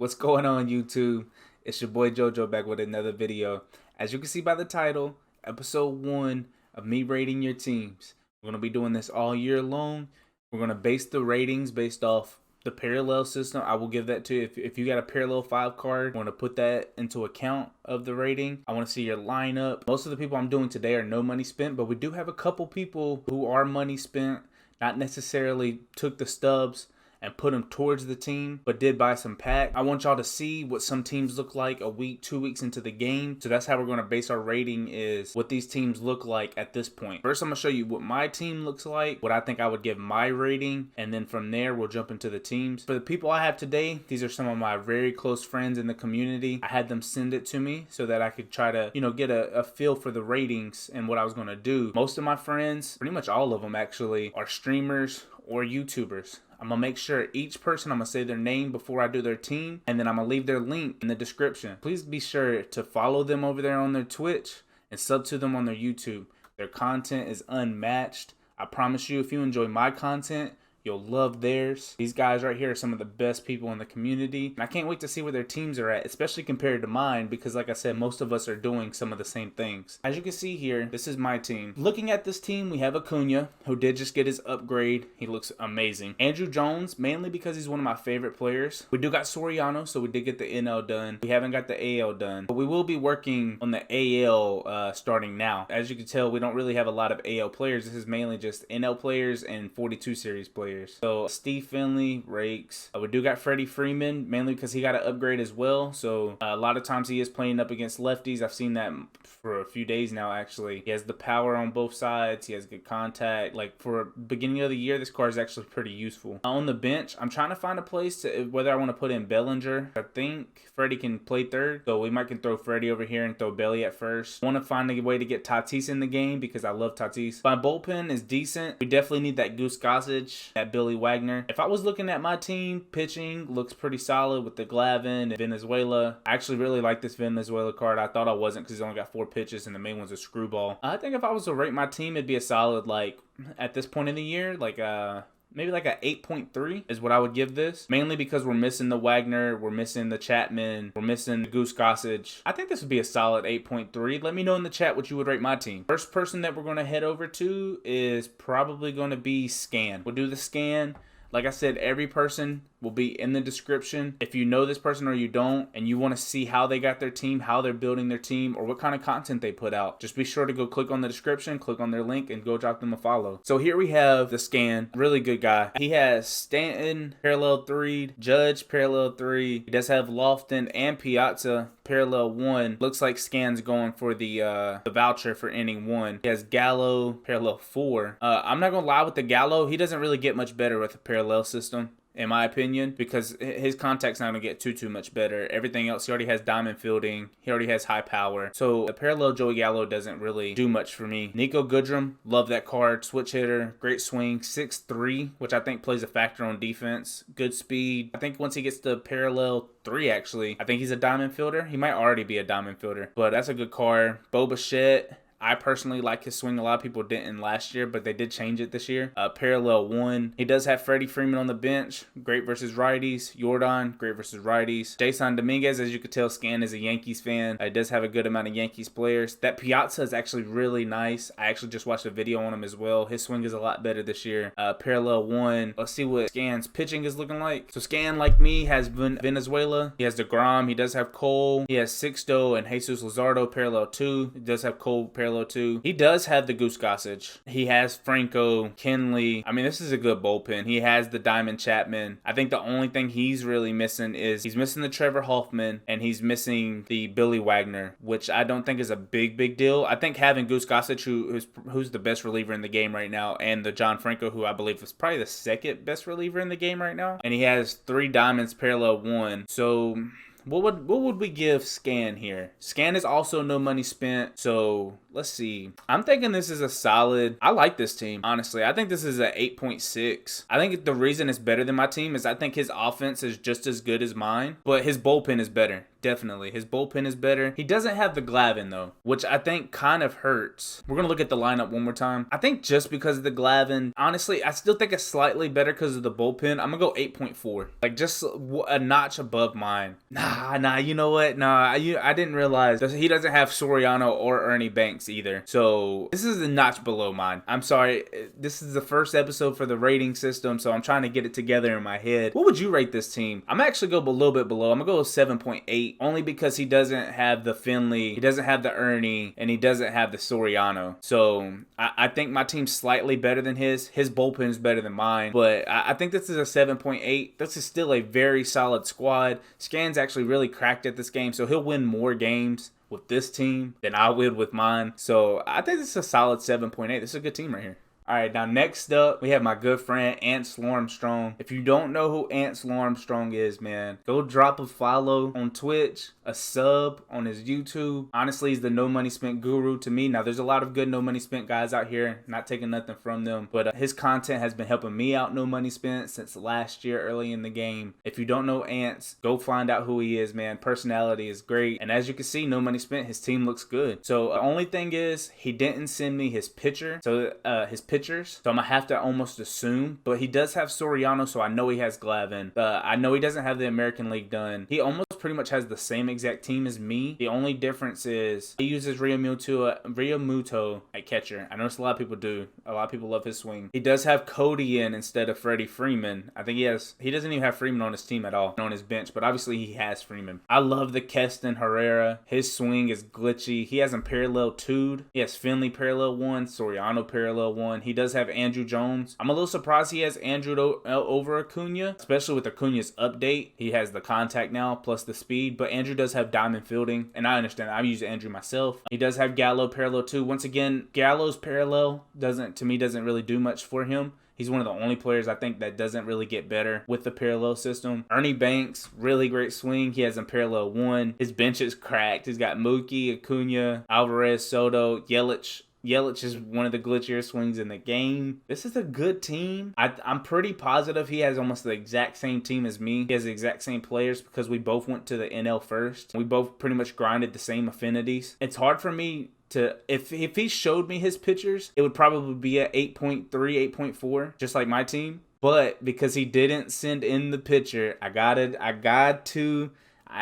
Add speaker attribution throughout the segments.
Speaker 1: What's going on, YouTube? It's your boy JoJo back with another video. As you can see by the title, episode 1 of me rating your teams. We're going to be doing this all year long. We're going to base the ratings based off the parallel system. I will give that to you. If you got a parallel 5 card, I want to put that into account of the rating. I want to see your lineup. Most of the people I'm doing today are no money spent, but we do have a couple people who are money spent, not necessarily took the stubs and put them towards the team, but did buy some pack. I want y'all to see what some teams look like a week, 2 weeks into the game. So that's how we're going to base our rating, is what these teams look like at this point. First, I'm going to show you what my team looks like, what I think I would give my rating, and then from there, we'll jump into the teams. For the people I have today, these are some of my very close friends in the community. I had them send it to me so that I could try to, get a feel for the ratings and what I was going to do. Most of my friends, pretty much all of them actually, are streamers or YouTubers. I'm going to make sure each person, I'm going to say their name before I do their team, and then I'm going to leave their link in the description. Please be sure to follow them over there on their Twitch and sub to them on their YouTube. Their content is unmatched. I promise you, if you enjoy my content, you'll love theirs. These guys right here are some of the best people in the community. And I can't wait to see where their teams are at, especially compared to mine, because like I said, most of us are doing some of the same things. As you can see here, this is my team. Looking at this team, we have Acuna, who did just get his upgrade. He looks amazing. Andrew Jones, mainly because he's one of my favorite players. We do got Soriano, so we did get the NL done. We haven't got the AL done, but we will be working on the AL starting now. As you can tell, we don't really have a lot of AL players. This is mainly just NL players and 42 series players. So Steve Finley, Rakes. We do got Freddie Freeman, mainly because he got an upgrade as well. So a lot of times he is playing up against lefties. I've seen that for a few days now, actually. He has the power on both sides. He has good contact. Like, for beginning of the year, this card is actually pretty useful. On the bench, I'm trying to find a place to, whether I want to put in Bellinger. I think Freddie can play third, so we might can throw Freddie over here and throw Belly at first. I want to find a way to get Tatis in the game because I love Tatis. My bullpen is decent. We definitely need that Goose Gossage, that Billy Wagner. If I was looking at my team, pitching looks pretty solid with the Glavin and Venezuela. I actually really like this Venezuela card. I thought I wasn't because he's only got 4 pitches and the main one's a screwball. I think if I was to rate my team, it'd be a solid, like, at this point in the year, like maybe like a 8.3 is what I would give this. Mainly because we're missing the Wagner, we're missing the Chapman, we're missing the Goose Gossage. I think this would be a solid 8.3. Let me know in the chat what you would rate my team. First person that we're going to head over to is probably going to be Scan. We'll do the scan. Like I said, every person will be in the description. If you know this person or you don't, and you want to see how they got their team, how they're building their team, or what kind of content they put out, just be sure to go click on the description, click on their link, and go drop them a follow. So here we have the Scan. Really good guy. He has Stanton, parallel 3, Judge, parallel 3. He does have Lofton and Piazza, parallel 1. Looks like Scan's going for the voucher for inning 1. He has Gallo, parallel 4. I'm not going to lie with the Gallo. He doesn't really get much better with the parallel system, in my opinion, because his contact's not going to get too much better. Everything else, he already has diamond fielding. He already has high power. So the parallel Joey Gallo doesn't really do much for me. Nico Goodrum, love that card. Switch hitter, great swing, 6'3", which I think plays a factor on defense. Good speed. I think once he gets to parallel 3, actually, I think he's a diamond fielder. He might already be a diamond fielder, but that's a good card. Bo Bichette, I personally like his swing. A lot of people didn't last year, but they did change it this year. Parallel 1. He does have Freddie Freeman on the bench. Great versus righties. Jordan, great versus righties. Jason Dominguez, as you can tell, Scan is a Yankees fan. He does have a good amount of Yankees players. That Piazza is actually really nice. I actually just watched a video on him as well. His swing is a lot better this year. Parallel 1. Let's see what Scan's pitching is looking like. So Scan, like me, has Venezuela. He has DeGrom. He does have Cole. He has Sixto and Jesus Luzardo, parallel 2. He does have Cole, parallel 2. He does have the Goose Gossage. He has Franco, Kenley. I mean, this is a good bullpen. He has the Diamond Chapman. I think the only thing he's really missing is he's missing the Trevor Hoffman and he's missing the Billy Wagner, which I don't think is a big deal. I think having Goose Gossage, who's the best reliever in the game right now, and the John Franco, who I believe is probably the second best reliever in the game right now, and he has 3 diamonds, parallel 1. So What would we give Scan here? Scan is also no money spent. So let's see. I'm thinking this is a solid. I like this team, honestly. I think this is a 8.6. I think the reason it's better than my team is I think his offense is just as good as mine, but his bullpen is better. Definitely. His bullpen is better. He doesn't have the Glavin, though, which I think kind of hurts. We're going to look at the lineup one more time. I think just because of the Glavin, honestly, I still think it's slightly better because of the bullpen. I'm going to go 8.4. Like, just a notch above mine. Nah, you know what? I didn't realize he doesn't have Soriano or Ernie Banks either. So, this is a notch below mine. I'm sorry. This is the first episode for the rating system, so I'm trying to get it together in my head. What would you rate this team? I'm actually going to go a little bit below. I'm going to go 7.8. Only because he doesn't have the Finley, he doesn't have the Ernie, and he doesn't have the Soriano. So I think my team's slightly better than his. His bullpen is better than mine. But I think this is a 7.8. This is still a very solid squad. Scan's actually really cracked at this game, so he'll win more games with this team than I would with mine. So I think this is a solid 7.8. This is a good team right here. All right, now next up, we have my good friend, Ancelarmstrong. If you don't know who Ancelarmstrong is, man, go drop a follow on Twitch, a sub on his YouTube. Honestly, he's the no money spent guru to me. Now, there's a lot of good no money spent guys out here, not taking nothing from them, but his content has been helping me out no money spent since last year early in the game. If you don't know Ants, go find out who he is, man. Personality is great. And as you can see, no money spent, his team looks good. So the only thing is, he didn't send me his pitcher. So his pitchers, so I'm gonna have to almost assume, but he does have Soriano, so I know he has Glavin. I know he doesn't have the American League done. He almost pretty much has the same exact team as me. The only difference is he uses Realmuto at catcher. I notice a lot of people do. A lot of people love his swing. He does have Cody in instead of Freddie Freeman. I think he doesn't even have Freeman on his team at all, on his bench, but obviously he has Freeman. I love the Keston Herrera. His swing is glitchy. He has him parallel 2'd. He has Finley parallel 1, Soriano parallel 1. He does have Andrew Jones. I'm a little surprised he has Andrew over Acuna, especially with Acuna's update. He has the contact now plus the speed, but Andrew does have diamond fielding, and I understand. I use Andrew myself. He does have Gallo parallel 2. Once again, Gallo's parallel doesn't really do much for him. He's one of the only players I think that doesn't really get better with the parallel system. Ernie Banks, really great swing. He has him parallel 1. His bench is cracked. He's got Mookie, Acuna, Alvarez, Soto, Yelich. Yelich is one of the glitchier swings in the game. This is a good team. I'm pretty positive he has almost the exact same team as me. He has the exact same players because we both went to the NL first. We both pretty much grinded the same affinities. It's hard for me to, if he showed me his pitchers, it would probably be at 8.3, 8.4, just like my team. But because he didn't send in the pitcher, I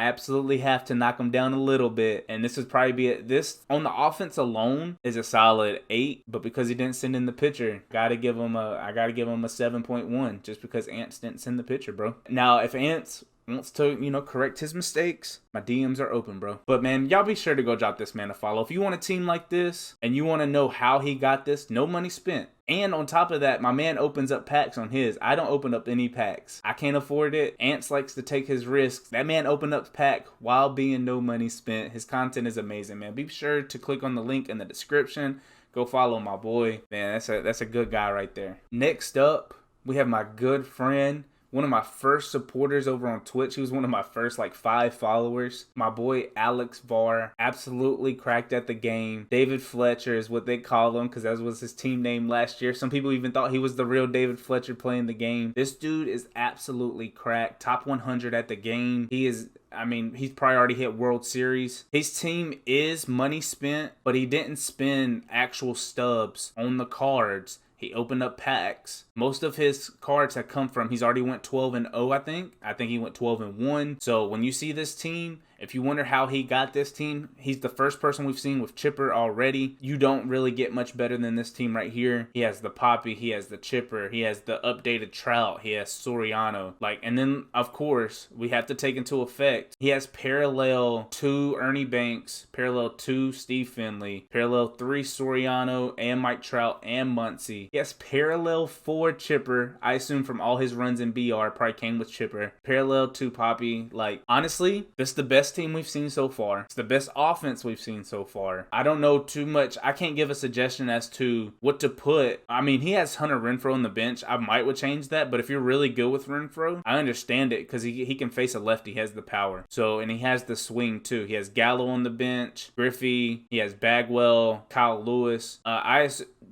Speaker 1: absolutely have to knock him down a little bit, and this would probably be this on the offense alone is a solid 8, but because he didn't send in the pitcher, I gotta give him a 7.1 just because Ants didn't send the pitcher, bro. Now, if Ants wants to, correct his mistakes, my DMs are open, bro. But man, y'all be sure to go drop this man a follow. If you want a team like this and you want to know how he got this, no money spent. And on top of that, my man opens up packs on his. I don't open up any packs. I can't afford it. Ants likes to take his risks. That man opened up pack while being no money spent. His content is amazing, man. Be sure to click on the link in the description. Go follow my boy. Man, that's a good guy right there. Next up, we have my good friend, one of my first supporters over on Twitch. He was one of my first 5 followers. My boy AlexVar absolutely cracked at the game. David Fletcher is what they call him because that was his team name last year. Some people even thought he was the real David Fletcher playing the game. This dude is absolutely cracked. Top 100 at the game. He's probably already hit World Series. His team is money spent, but he didn't spend actual stubs on the cards. He opened up packs. Most of his cards have come from, he's already went 12-0, I think. I think he went 12-1. So when you see this team, if you wonder how he got this team, he's the first person we've seen with Chipper already. You don't really get much better than this team right here. He has the Poppy, he has the Chipper, he has the updated Trout, he has Soriano. And then, of course, we have to take into effect, he has parallel 2 Ernie Banks, parallel 2 Steve Finley, parallel 3 Soriano and Mike Trout and Muncy. He has parallel 4 Chipper. I assume from all his runs in BR, probably came with Chipper. Parallel 2 Poppy. Honestly, this is the best best team we've seen so far. It's the best offense we've seen so far. I don't know too much. I can't give a suggestion as to what to put. I mean, he has Hunter Renfrow on the bench. I might would change that, but if you're really good with Renfrow, I understand it because he can face a lefty. He has the power. So, and he has the swing too. He has Gallo on the bench, Griffey, he has Bagwell, Kyle Lewis.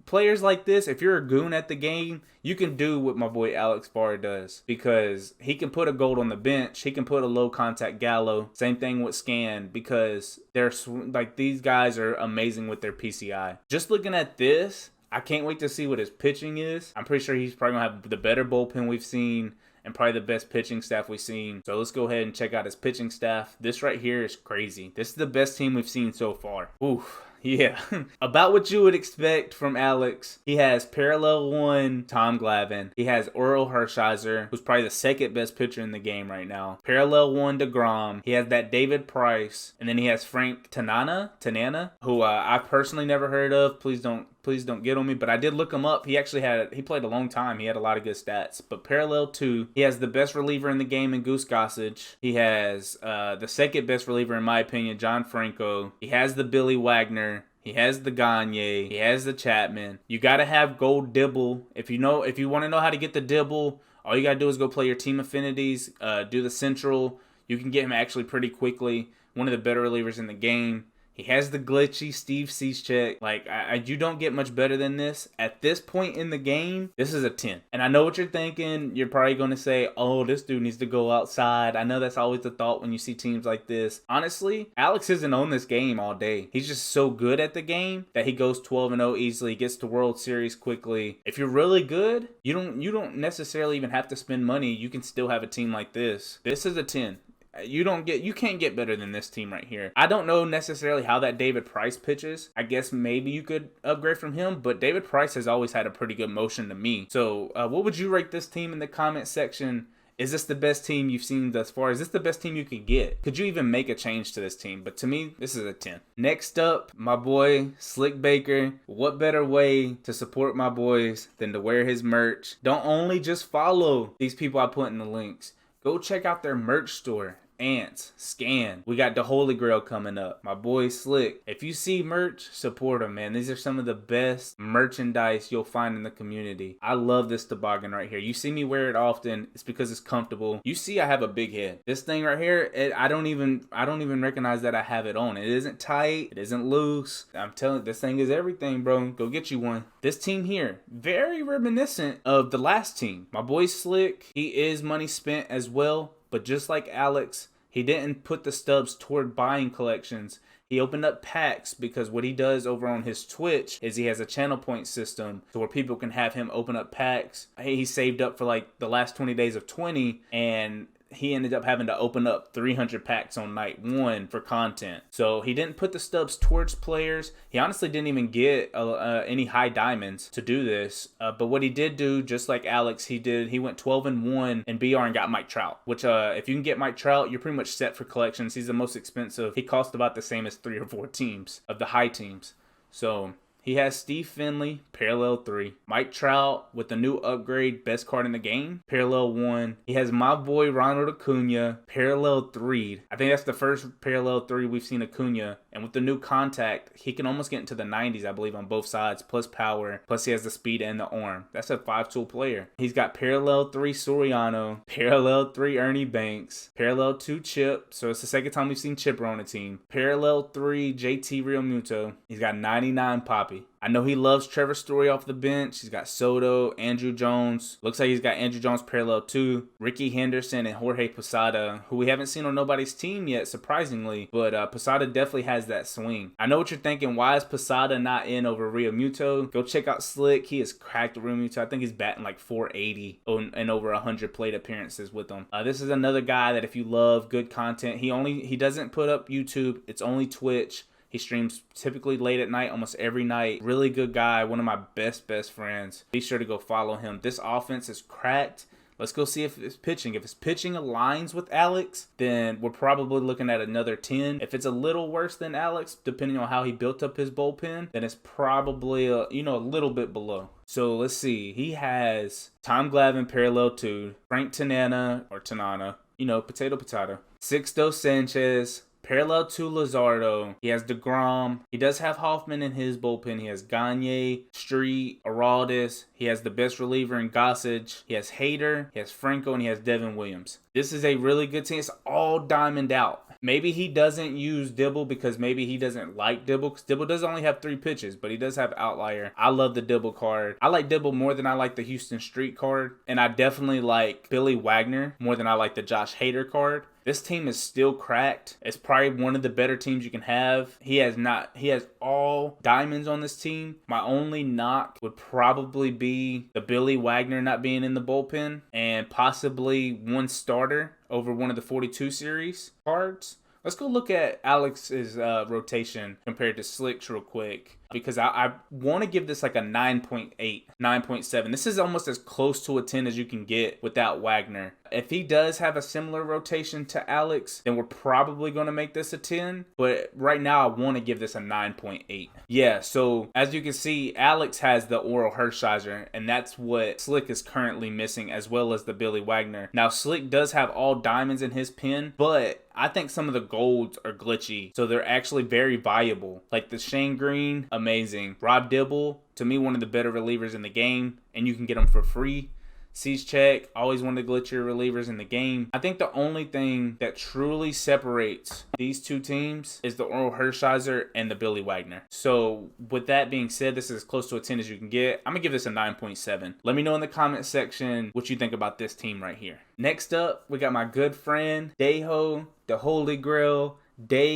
Speaker 1: Players like this, if you're a goon at the game, you can do what my boy AlexVar does because he can put a gold on the bench. He can put a low contact Gallo. Same thing with Scan because they're like these guys are amazing with their PCI. Just looking at this, I can't wait to see what his pitching is. I'm pretty sure he's probably going to have the better bullpen we've seen and probably the best pitching staff we've seen. So let's go ahead and check out his pitching staff. This right here is crazy. This is the best team we've seen so far. Oof. Yeah, about what you would expect from Alex. He has parallel 1 Tom Glavine. He has Orel Hershiser, who's probably the second best pitcher in the game right now. Parallel 1 DeGrom. He has that David Price, and then he has Frank Tanana, who I've personally never heard of. Please don't get on me, but I did look him up. He played a long time. He had a lot of good stats. But parallel 2, he has the best reliever in the game in Goose Gossage. He has the second best reliever in my opinion, John Franco. He has the Billy Wagner. He has the Gagne. He has the Chapman. You got to have gold Dibble. If you want to know how to get the Dibble, all you got to do is go play your team affinities, do the Central. You can get him actually pretty quickly. One of the better relievers in the game. He has the glitchy Steve Cishek. Like, you don't get much better than this. At this point in the game, this is a 10. And I know what you're thinking. You're probably going to say, oh, this dude needs to go outside. I know that's always the thought when you see teams like this. Honestly, Alex isn't on this game all day. He's just so good at the game that he goes 12-0 easily, gets to World Series quickly. If you're really good, you don't necessarily even have to spend money. You can still have a team like this. This is a 10. You can't get better than this team right here. I don't know necessarily how that David Price pitches. I guess maybe you could upgrade from him, but David Price has always had a pretty good motion to me. So what would you rate this team in the comment section? Is this the best team you've seen thus far? Is this the best team you could get? Could you even make a change to this team? But to me, this is a 10. Next up, my boy, Slick Baker. What better way to support my boys than to wear his merch? Don't only just follow these people I put in the links. Go check out their merch store. Ants, Scan. We got the Holy Grail coming up. My boy Slick. If you see merch, support them, man. These are some of the best merchandise you'll find in the community. I love this toboggan right here. You see me wear it often. It's because it's comfortable. You see I have a big head. This thing right here, I don't even recognize that I have it on. It isn't tight. It isn't loose. I'm telling you, this thing is everything, bro. Go get you one. This team here, very reminiscent of the last team. My boy Slick, he is money spent as well. But just like Alex, he didn't put the stubs toward buying collections. He opened up packs because what he does over on his Twitch is he has a channel point system so where people can have him open up packs. He saved up for like the last 20 days of 20 and he ended up having to open up 300 packs on night 1 for content. So he didn't put the stubs towards players. He honestly didn't even get any high diamonds to do this. But what he did do, just like Alex, he went 12-1 in BR and got Mike Trout. Which if you can get Mike Trout, you're pretty much set for collections. He's the most expensive. He cost about the same as 3 or 4 teams of the high teams. So he has Steve Finley, parallel 3. Mike Trout with the new upgrade, best card in the game, parallel 1. He has my boy Ronald Acuna, parallel 3. I think that's the first parallel 3 we've seen Acuna. And with the new contact, he can almost get into the 90s, I believe, on both sides, plus power, plus he has the speed and the arm. That's a 5-tool player. He's got parallel 3 Soriano, parallel 3 Ernie Banks, parallel 2 Chip. So it's the second time we've seen Chipper on the team. Parallel 3 JT Realmuto. He's got 99 Poppy. I know he loves Trevor Story off the bench. He's got Soto, Andrew Jones. Looks like he's got Andrew Jones parallel 2, Ricky Henderson, and Jorge Posada, who we haven't seen on nobody's team yet, surprisingly. But Posada definitely has that swing. I know what you're thinking. Why is Posada not in over Realmuto? Go check out Slick. He has cracked Realmuto. I think he's batting like 480 and over 100 plate appearances with him. This is another guy that if you love good content, he doesn't put up YouTube. It's only Twitch. He streams typically late at night, almost every night. Really good guy, one of my best friends. Be sure to go follow him. This offense is cracked. Let's go see if it's pitching. If his pitching aligns with Alex, then we're probably looking at another 10. If it's a little worse than Alex, depending on how he built up his bullpen, then it's probably a little bit below. So let's see. He has Tom Glavine parallel 2, Frank Tanana, potato. Sixto Sanchez, Parallel to Luzardo, he has DeGrom. He does have Hoffman in his bullpen. He has Gagne, Street, Araldis. He has the best reliever in Gossage. He has Hader. He has Franco, and he has Devin Williams. This is a really good team. It's all diamond out. Maybe he doesn't use Dibble because maybe he doesn't like Dibble, because Dibble does only have 3 pitches, but he does have Outlier. I love the Dibble card. I like Dibble more than I like the Houston Street card, and I definitely like Billy Wagner more than I like the Josh Hader card. This team is still cracked. It's probably one of the better teams you can have. He has all diamonds on this team. My only knock would probably be the Billy Wagner not being in the bullpen and possibly one starter over one of the 42 series cards. Let's go look at Alex's rotation compared to Slick's real quick, because I want to give this like a 9.8, 9.7. This is almost as close to a 10 as you can get without Wagner. If he does have a similar rotation to Alex, then we're probably going to make this a 10. But right now, I want to give this a 9.8. Yeah, so as you can see, Alex has the Oral Hershiser, and that's what Slick is currently missing, as well as the Billy Wagner. Now, Slick does have all diamonds in his pen, but I think some of the golds are glitchy, so they're actually very viable. Like the Shane Green, amazing. Rob Dibble, to me, one of the better relievers in the game, and you can get them for free. Cease Check, always one of the glitchier relievers in the game. I think the only thing that truly separates these two teams is the Oral Hershiser and the Billy Wagner. So with that being said, this is as close to a 10 as you can get. I'm going to give this a 9.7. Let me know in the comment section what you think about this team right here. Next up, we got my good friend, Deho, the Holy Grail,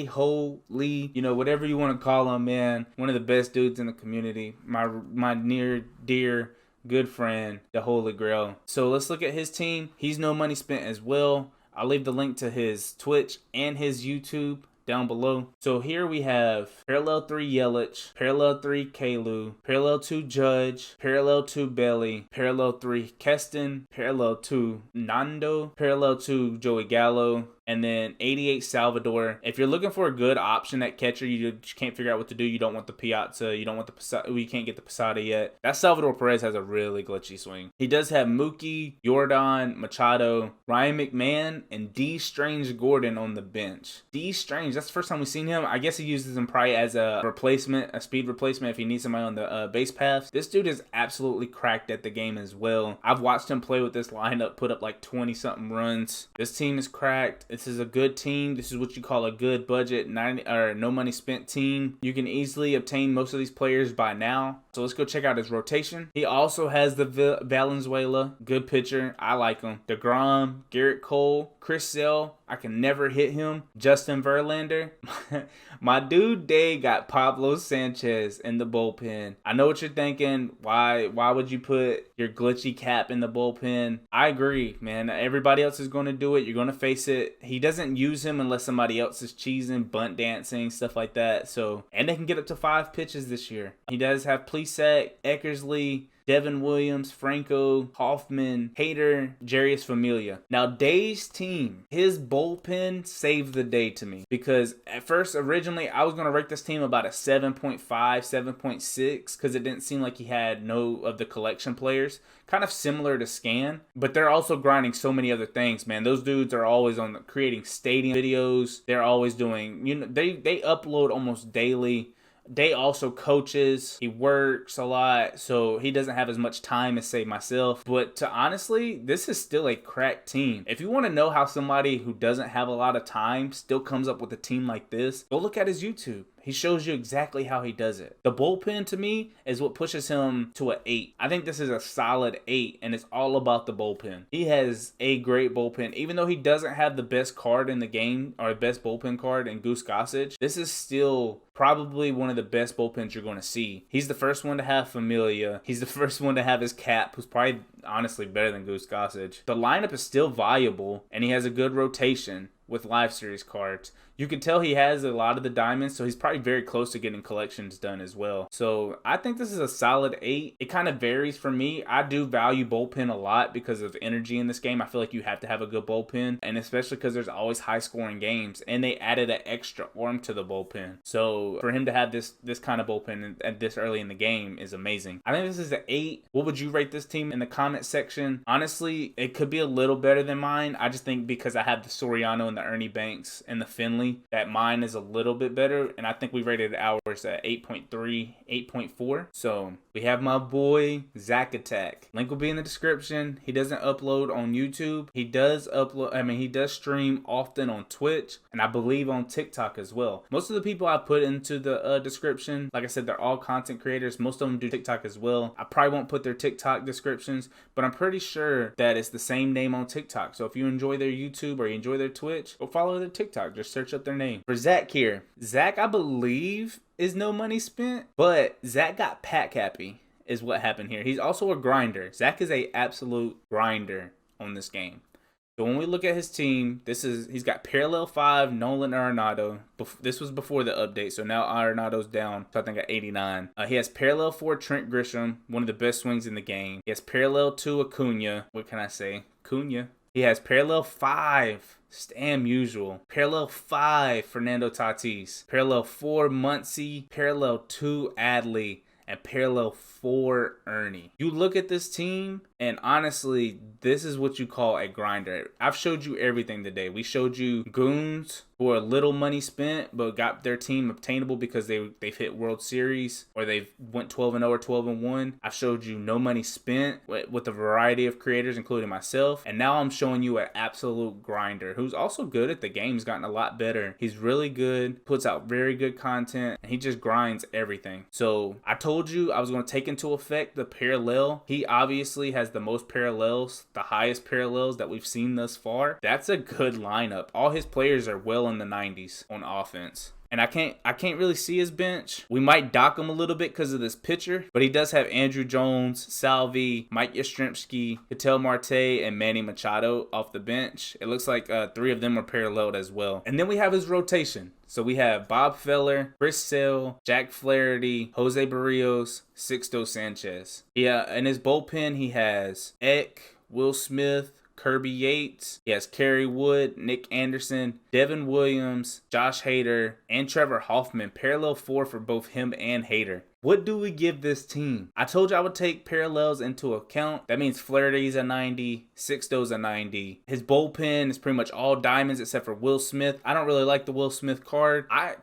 Speaker 1: Holy, whatever you want to call him, man. One of the best dudes in the community. My near, dear, good friend, the Holy Grail. So let's look at his team. He's no money spent as well. I'll leave the link to his Twitch and his YouTube down below. So here we have Parallel 3 Yelich, Parallel 3 Kalu, Parallel 2 Judge, Parallel 2 Belly, Parallel 3 Keston, Parallel 2 Nando, Parallel 2 Joey Gallo, and then 88 Salvador. If you're looking for a good option at catcher, you just can't figure out what to do. You don't want the Piazza. You don't want the Posada. You can't get the Posada yet. That Salvador Perez has a really glitchy swing. He does have Mookie, Jordan, Machado, Ryan McMahon, and D. Strange Gordon on the bench. D. Strange, that's the first time we've seen him. I guess he uses him probably as a replacement, a speed replacement if he needs somebody on the base paths. This dude is absolutely cracked at the game as well. I've watched him play with this lineup, put up like 20-something runs. This team is cracked. This is a good team. This is what you call a good budget, no money spent team. You can easily obtain most of these players by now. So let's go check out his rotation. He also has the Valenzuela, good pitcher. I like him. DeGrom, Garrett Cole, Chris Sale. I can never hit him. Justin Verlander. My dude Day got Pablo Sanchez in the bullpen. I know what you're thinking. Why would you put your glitchy Cap in the bullpen? I agree, man. Everybody else is going to do it. You're going to face it. He doesn't use him unless somebody else is cheesing, bunt dancing, stuff like that. So, and they can get up to 5 pitches this year. He does have Plesac, Eckersley, Devin Williams, Franco, Hoffman, Hader, Jarius Familia. Now, Day's team, his bullpen saved the day to me, because at first, originally, I was going to rate this team about a 7.5, 7.6, because it didn't seem like he had no of the collection players. Kind of similar to Scan, but they're also grinding so many other things, man. Those dudes are always creating stadium videos. They're always doing, they upload almost daily. Day also coaches. He works a lot, so he doesn't have as much time as, say, myself. But honestly, this is still a crack team. If you want to know how somebody who doesn't have a lot of time still comes up with a team like this, go look at his YouTube. He shows you exactly how he does it. The bullpen, to me, is what pushes him to an 8. I think this is a solid 8, and it's all about the bullpen. He has a great bullpen. Even though he doesn't have the best card in the game, or the best bullpen card in Goose Gossage, this is still probably one of the best bullpens you're going to see. He's the first one to have Familia. He's the first one to have his Cap, who's probably honestly better than Goose Gossage. The lineup is still viable, and he has a good rotation with live series cards. You can tell he has a lot of the diamonds, so he's probably very close to getting collections done as well. So I think this is a solid 8. It kind of varies for me. I do value bullpen a lot because of energy in this game. I feel like you have to have a good bullpen, and especially because there's always high scoring games, and they added an extra arm to the bullpen. So for him to have this kind of bullpen at this early in the game is amazing. I think this is an 8. What would you rate this team in the comments? comment section. Honestly, it could be a little better than mine. I just think because I have the Soriano and the Ernie Banks and the Finley, that mine is a little bit better. And I think we rated ours at 8.3, 8.4. So we have my boy Zach Attack. Link will be in the description. He doesn't upload on YouTube. He does he does stream often on Twitch, and I believe on TikTok as well. Most of the people I put into the description, like I said, they're all content creators. Most of them do TikTok as well. I probably won't put their TikTok descriptions, but I'm pretty sure that it's the same name on TikTok. So if you enjoy their YouTube or you enjoy their Twitch, go follow their TikTok. Just search up their name. For Zach here, Zach, I believe, is no money spent, but Zach got pack happy is what happened here. He's also a grinder. Zach is a absolute grinder on this game. So when we look at his team, he's got Parallel 5, Nolan Arenado. This was before the update, so now Arenado's down, so I think at 89. He has Parallel 4, Trent Grisham, one of the best swings in the game. He has Parallel 2, Acuna. What can I say? Acuna. He has Parallel 5, Stan Musial. Parallel 5, Fernando Tatis. Parallel 4, Muncy. Parallel 2, Adley. And Parallel 4, Ernie. You look at this team, and honestly, this is what you call a grinder. I've showed you everything today. We showed you goons who are little money spent, but got their team obtainable because they've hit World Series, or they've went 12-0 or 12-1. I've showed you no money spent with a variety of creators, including myself. And now I'm showing you an absolute grinder who's also good at the game. He's gotten a lot better. He's really good, puts out very good content, and he just grinds everything. So I told you I was going to take into effect the parallel. He obviously has the most parallels, the highest parallels that we've seen thus far. That's a good lineup. All his players are well in the 90s on offense. And I can't really see his bench. We might dock him a little bit because of this pitcher, but he does have Andrew Jones, Salvi, Mike Yastrzemski, Ketel Marte, and Manny Machado off the bench. It looks like 3 of them are paralleled as well. And then we have his rotation. So we have Bob Feller, Chris Sale, Jack Flaherty, Jose Barrios, Sixto Sanchez. Yeah, in his bullpen, he has Eck, Will Smith, Kirby Yates. He has Kerry Wood, Nick Anderson, Devin Williams, Josh Hader, and Trevor Hoffman. Parallel 4 for both him and Hader. What do we give this team? I told you I would take parallels into account. That means Flaherty's a 90, Sixto's a 90. His bullpen is pretty much all diamonds except for Will Smith. I don't really like the Will Smith card. I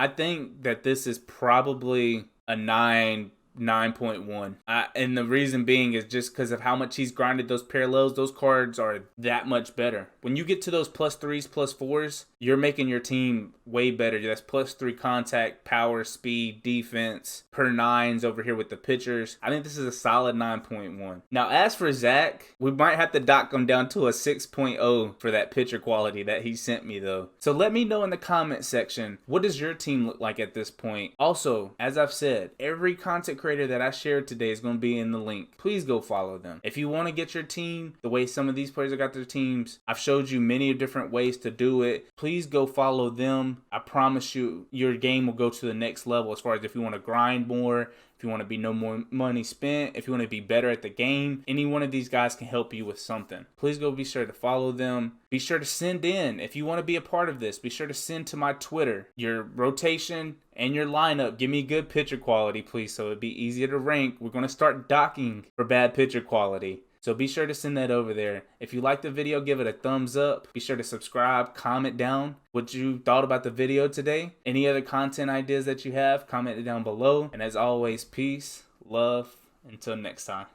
Speaker 1: think that this is probably a 9.1. And the reason being is just because of how much he's grinded those parallels. Those cards are that much better. When you get to those +3s, +4s, you're making your team way better. That's +3 contact, power, speed, defense, per 9s over here with the pitchers. I think this is a solid 9.1. Now, as for Zach, we might have to dock him down to a 6.0 for that pitcher quality that he sent me, though. So let me know in the comment section, what does your team look like at this point? Also, as I've said, every content creator that I shared today is going to be in the link. Please go follow them. If you want to get your team the way some of these players have got their teams, I've showed you many different ways to do it. Please go follow them. I promise you, your game will go to the next level as far as if you want to grind more, if you want to be no more money spent, if you want to be better at the game. Any one of these guys can help you with something. Please go be sure to follow them. Be sure to send in, if you want to be a part of this, be sure to send to my Twitter your rotation and your lineup. Give me good pitcher quality, please, so it'd be easier to rank. We're going to start docking for bad pitcher quality. So be sure to send that over there. If you liked the video, give it a thumbs up. Be sure to subscribe, comment down what you thought about the video today. Any other content ideas that you have, comment it down below. And as always, peace, love, until next time.